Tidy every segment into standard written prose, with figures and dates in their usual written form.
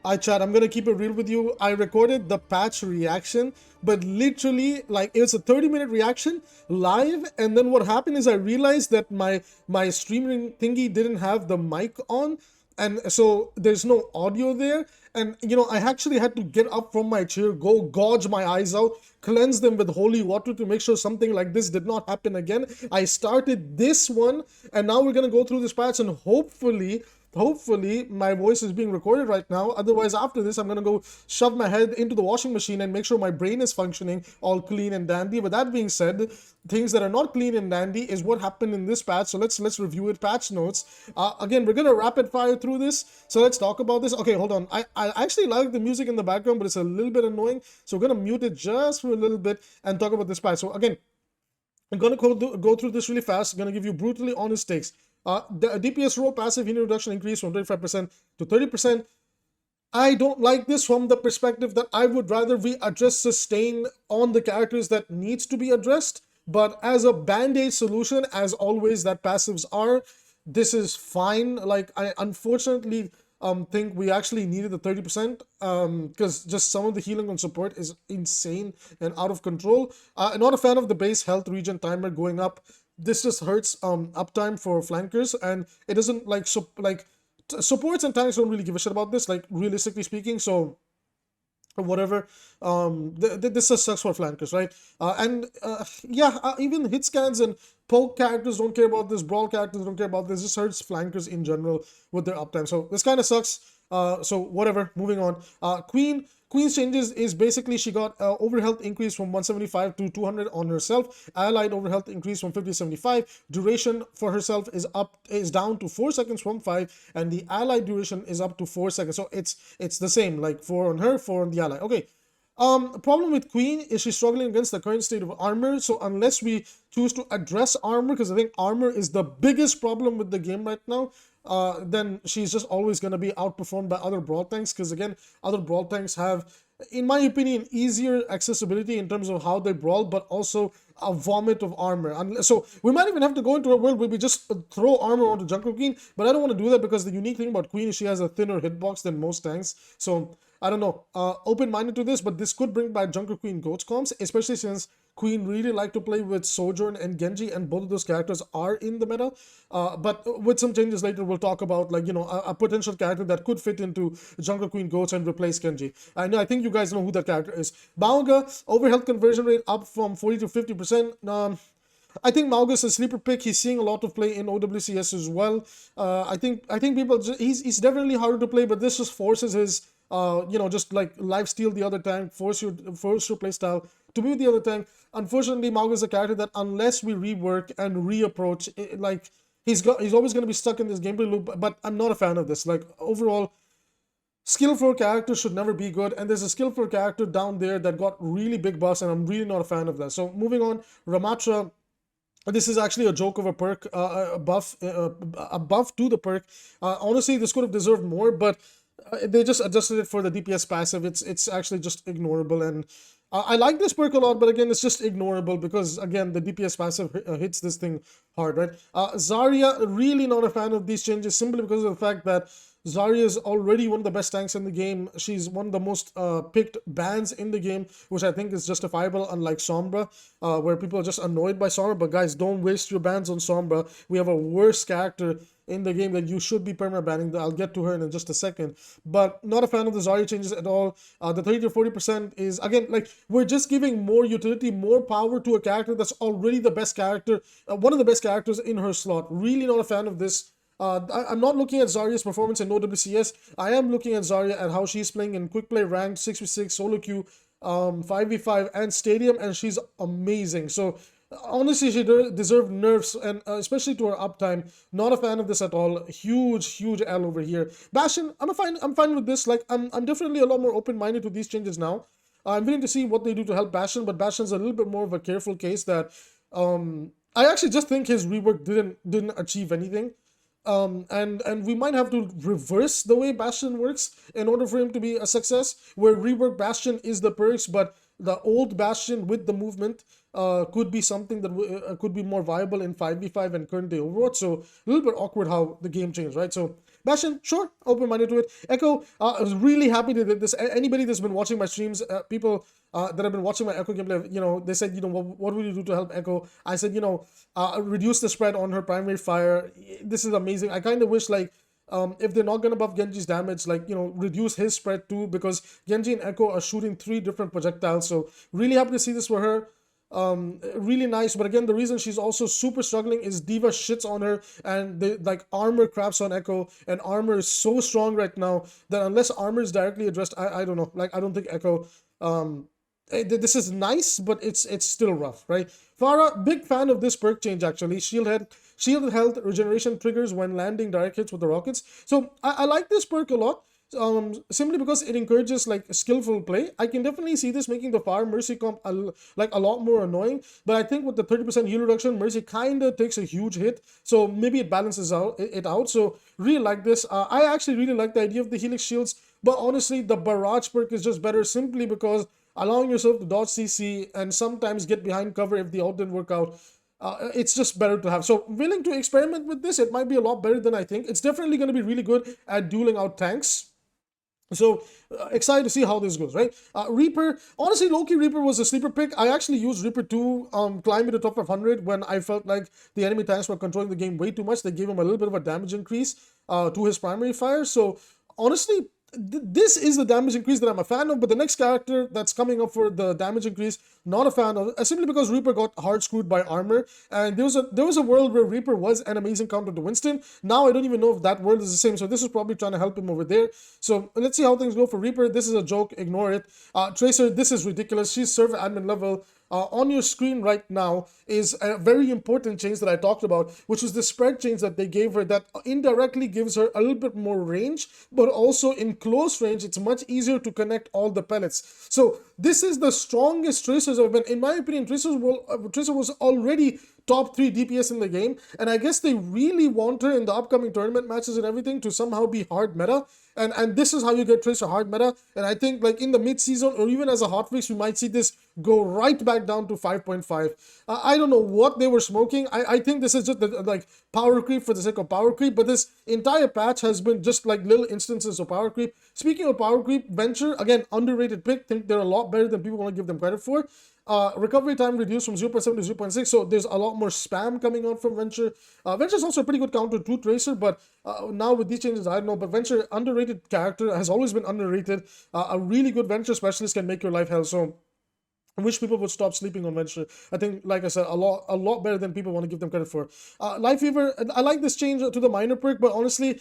I chat, I'm gonna keep it real with you. I recorded the patch reaction, but literally, like, it was a 30-minute reaction live, and then what happened is I realized that my streaming thingy didn't have the mic on, and so there's no audio there. And I actually had to get up from my chair, go gouge my eyes out, cleanse them with holy water to make sure something like this did not happen again. I started this one, and now we're gonna go through this patch, and hopefully my voice is being recorded right now. Otherwise, after this, I'm gonna go shove my head into the washing machine and make sure my brain is functioning all clean and dandy. But that being said, things that are not clean and dandy is what happened in this patch. So let's review it. Patch notes. Again, we're gonna rapid fire through this, so let's talk about this. Okay, hold on. I actually like the music in the background, but it's a little bit annoying, so we're gonna mute it just for a little bit and talk about this patch. So again, I'm gonna go through this really fast. I'm gonna give you brutally honest takes. The DPS roll passive healing reduction increased from 35% to 30%. I don't like this from the perspective that I would rather we address sustain on the characters that needs to be addressed. But as a band-aid solution, as always, that passives are, this is fine. Like, I unfortunately think we actually needed the 30% because just some of the healing on support is insane and out of control. I'm not a fan of the base health regen timer going up. This just hurts uptime for flankers, and it doesn't like supports and tanks don't really give a shit about this, like, realistically speaking. So whatever, this just sucks for flankers, right? Even hit scans and poke characters don't care about this, brawl characters don't care about this. This hurts flankers in general with their uptime, so this kind of sucks. So whatever, moving on. Queen's changes is basically she got overhealth increase from 175 to 200 on herself. Allied overhealth increase from 50 to 75. Duration for herself is down to 4 seconds from 5, and the allied duration is up to 4 seconds. So it's the same, like 4 on her, 4 on the ally. Okay. Problem with Queen is she's struggling against the current state of armor. So unless we choose to address armor, because I think armor is the biggest problem with the game right now, then she's just always going to be outperformed by other brawl tanks. Because again, other brawl tanks have, in my opinion, easier accessibility in terms of how they brawl, but also a vomit of armor. And so we might even have to go into a world where we just throw armor onto Junker Queen, but I don't want to do that because the unique thing about Queen is she has a thinner hitbox than most tanks. So I don't know, open-minded to this, but this could bring back Junker Queen 𝐒𝐲𝐶, especially since Queen really like to play with Sojourn and Genji, and both of those characters are in the meta. But with some changes later, we'll talk about, like, a potential character that could fit into Junker Queen 𝐒𝐲𝐶 and replace Genji. I think you guys know who that character is. Mauga, overhealth conversion rate up from 40 to 50%. I think Mauga is a sleeper pick. He's seeing a lot of play in OWCS as well. I think people he's definitely harder to play, but this just forces his just like lifesteal the other tank, force your play style to be with the other tank. Unfortunately, Mauga is a character that unless we rework and reapproach, like, he's always going to be stuck in this gameplay loop. But I'm not a fan of this. Like, overall, skill 4 character should never be good, and there's a skill 4 character down there that got really big buffs, and I'm really not a fan of that. So moving on, Ramatra. This is actually a joke of a perk, a buff to the perk. Honestly, this could have deserved more, but they just adjusted it for the DPS passive. It's actually just ignorable, and I like this perk a lot, but again, it's just ignorable because, again, the DPS passive hits this thing hard, right? Zarya, really not a fan of these changes simply because of the fact that Zarya is already one of the best tanks in the game. She's one of the most picked bans in the game, which I think is justifiable, unlike Sombra, where people are just annoyed by Sombra. But guys, don't waste your bans on Sombra. We have a worse character in the game that you should be perma-banning. I'll get to her in just a second. But not a fan of the Zarya changes at all. The 30 to 40% is, again, like, we're just giving more utility, more power to a character that's already the best character, one of the best characters in her slot. Really not a fan of this. I'm not looking at Zarya's performance in OWCS. I am looking at Zarya at how she's playing in quick play, ranked, 6v6, solo queue, 5v5, and stadium, and she's amazing. So honestly, she deserved nerfs, and especially to her uptime. Not a fan of this at all. Huge L over here. Bastion, I'm fine with this. Like, I'm definitely a lot more open-minded to these changes now. I'm willing to see what they do to help Bastion, but Bastion's a little bit more of a careful case that I actually just think his rework didn't achieve anything. And we might have to reverse the way Bastion works in order for him to be a success, where rework Bastion is the perks, but the old Bastion with the movement could be something that could be more viable in 5v5 and current day Overwatch. So a little bit awkward how the game changed, right? So Bastion, sure, open-minded to it. Echo, I was really happy to this. Anybody that's been watching my streams, people that have been watching my Echo gameplay, they said, what would you do to help Echo? I said, reduce the spread on her primary fire. This is amazing. I kind of wish, like, if they're not going to buff Genji's damage, like, reduce his spread too, because Genji and Echo are shooting 3 different projectiles. So really happy to see this for her. Really nice. But again, the reason she's also super struggling is D.Va shits on her, and they like armor craps on Echo, and armor is so strong right now that unless armor is directly addressed, I don't know. Like, I don't think Echo this is nice, but it's still rough, right? Pharah, big fan of this perk change actually. Shield health regeneration triggers when landing direct hits with the rockets. So I like this perk a lot. Simply because it encourages like skillful play. I can definitely see this making the Pharah Mercy comp a lot more annoying, but I think with the 30% heal reduction, Mercy kind of takes a huge hit, so maybe it balances it out. So really like this. I actually really like the idea of the Helix shields, but honestly the Barrage perk is just better simply because allowing yourself to dodge CC and sometimes get behind cover if the ult didn't work out. It's just better to have. So willing to experiment with this. It might be a lot better than I think. It's definitely going to be really good at dueling out tanks. So excited to see how this goes, right? Reaper, honestly, Loki Reaper was a sleeper pick. I actually used Reaper to climb into top 500 when I felt like the enemy tanks were controlling the game way too much. They gave him a little bit of a damage increase to his primary fire. So honestly, this is the damage increase that I'm a fan of, but the next character that's coming up for the damage increase, not a fan of, simply because Reaper got hard screwed by armor, and there was a world where Reaper was an amazing counter to Winston. Now I don't even know if that world is the same, so this is probably trying to help him over there. So let's see how things go for Reaper. This is a joke, ignore it. Tracer, this is ridiculous. She's server admin level. On your screen right now is a very important change that I talked about, which is the spread change that they gave her that indirectly gives her a little bit more range, but also in close range, it's much easier to connect all the pellets. So this is the strongest Tracers I've been. In my opinion, Tracer was already top 3 DPS in the game, and I guess they really want her in the upcoming tournament matches and everything to somehow be hard meta, and this is how you get Tracer hard meta. And I think like in the mid-season or even as a hotfix, we might see this go right back down to 5.5. I don't know what they were smoking. I think this is just like power creep for the sake of power creep, but this entire patch has been just like little instances of power creep. Speaking of power creep, Venture, again, underrated pick. Think they're a lot better than people want to give them credit for. Recovery time reduced from 0.7 to 0.6, so there's a lot more spam coming out from Venture. Venture is also a pretty good counter to Tracer, but now with these changes, I don't know. But Venture, underrated character, has always been underrated. A really good Venture specialist can make your life hell. So I wish people would stop sleeping on Venture. I think, like I said, a lot better than people want to give them credit for. Life Fever, I like this change to the minor perk, but honestly,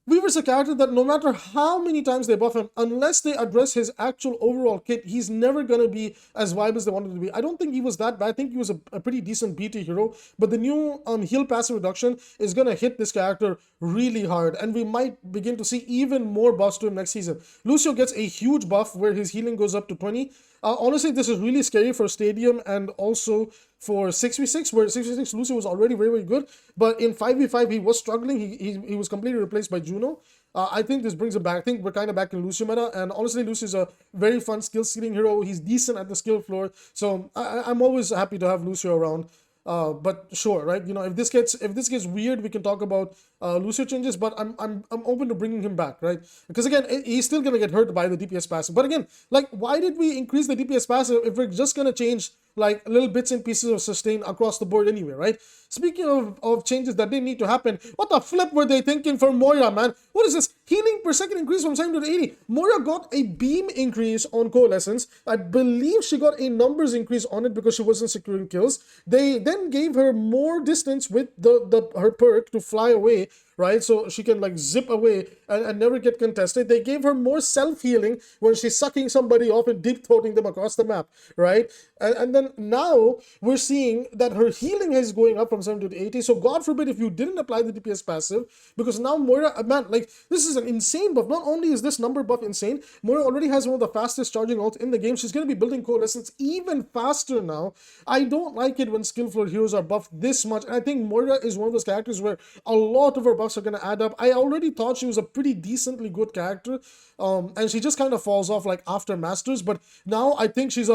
Weaver's a character that no matter how many times they buff him, unless they address his actual overall kit, he's never going to be as viable as they wanted to be. I don't think he was that bad. I think he was a pretty decent BT hero, but the new heal passive reduction is going to hit this character really hard, and we might begin to see even more buffs to him next season. Lucio gets a huge buff where his healing goes up to 20. Honestly, this is really scary for Stadium and also for 6v6, where 6v6 Lucio was already very, very good, but in 5v5 he was struggling. He was completely replaced by Juno. I think this brings him back. I think we're kind of back in Lucio meta, and honestly, Lucio is a very fun skill stealing hero. He's decent at the skill floor, so I'm always happy to have Lucio around. But sure, right? If this gets weird, we can talk about Lucio changes. But I'm open to bringing him back, right? Because again, he's still gonna get hurt by the DPS passive. But again, like, why did we increase the DPS passive if we're just gonna change like little bits and pieces of sustain across the board anyway, right? Speaking of changes that didn't need to happen, what the flip were they thinking for Moira, man? What is this? Healing per second increase from 70 to 80. Moira got a beam increase on Coalescence. I believe she got a numbers increase on it because she wasn't securing kills. They then gave her more distance with her perk to fly away, right? So she can like zip away and never get contested. They gave her more self-healing when she's sucking somebody off and deep-throating them across the map, right? And then now we're seeing that her healing is going up from 70 to 80. So God forbid if you didn't apply the DPS passive, because now Moira, man, like, this is an insane buff. Not only is this number buff insane, Moira already has one of the fastest charging ults in the game. She's going to be building Coalescence even faster now. I don't like it when skill floor heroes are buffed this much. And I think Moira is one of those characters where a lot of her buffs are going to add up. I already thought she was a pretty decently good character. And she just kind of falls off like after Masters. But now I think she's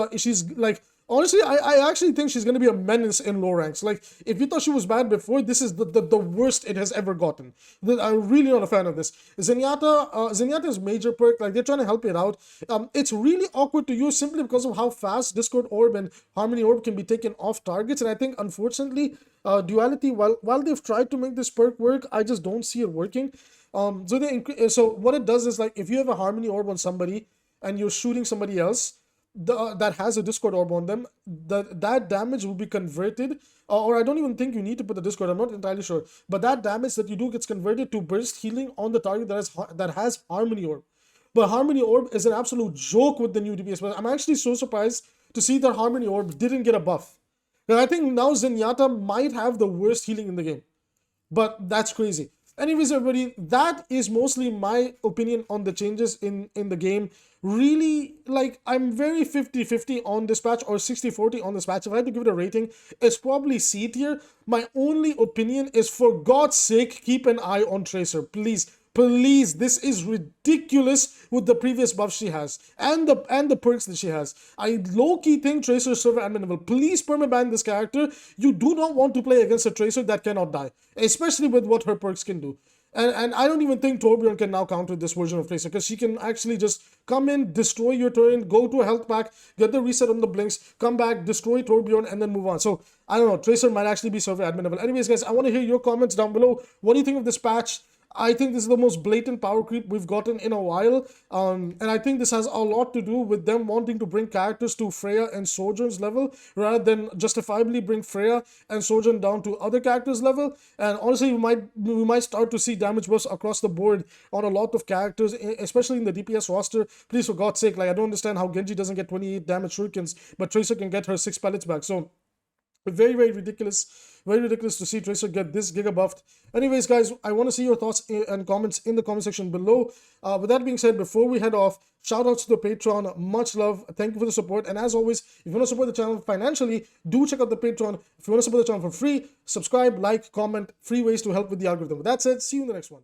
like Honestly, I actually think she's going to be a menace in low ranks. Like, if you thought she was bad before, this is the worst it has ever gotten. I'm really not a fan of this. Zenyatta's major perk, like, they're trying to help it out. It's really awkward to use simply because of how fast Discord Orb and Harmony Orb can be taken off targets. And I think, unfortunately, Duality, while they've tried to make this perk work, I just don't see it working. So what it does is, like, if you have a Harmony Orb on somebody and you're shooting somebody else, that has a Discord Orb on them, that damage will be converted, or I don't even think you need to put the Discord, I'm not entirely sure, but that damage that you do gets converted to burst healing on the target that has Harmony Orb. But Harmony Orb is an absolute joke with the new DPS, but I'm actually so surprised to see that Harmony Orb didn't get a buff. And I think now Zenyatta might have the worst healing in the game, but that's crazy. Anyways, everybody, that is mostly my opinion on the changes in the game. Really, like, I'm very 50-50 on this patch, or 60-40 on this patch. If I had to give it a rating, it's probably C tier. My only opinion is, for God's sake, keep an eye on Tracer. Please. Please, this is ridiculous with the previous buffs she has and the perks that she has. I low-key think Tracer is server adminable. Please permaban this character. You do not want to play against a Tracer that cannot die, especially with what her perks can do. And I don't even think Torbjorn can now counter this version of Tracer, because she can actually just come in, destroy your turret, go to a health pack, get the reset on the blinks, come back, destroy Torbjorn, and then move on. So, I don't know, Tracer might actually be server adminable. Anyways, guys, I want to hear your comments down below. What do you think of this patch? I think this is the most blatant power creep we've gotten in a while, and I think this has a lot to do with them wanting to bring characters to Freya and Sojourn's level, rather than justifiably bring Freya and Sojourn down to other characters' level. And honestly, we might start to see damage buffs across the board on a lot of characters, especially in the DPS roster. Please, for God's sake, like, I don't understand how Genji doesn't get 28 damage shurikens, but Tracer can get her 6 pellets back. So, very, very ridiculous. Very ridiculous to see Tracer get this Giga buffed. Anyways, guys, I want to see your thoughts and comments in the comment section below. With that being said, before we head off, shout outs to the Patreon. Much love. Thank you for the support. And as always, if you want to support the channel financially, do check out the Patreon. If you want to support the channel for free, subscribe, like, comment, free ways to help with the algorithm. With that said, see you in the next one.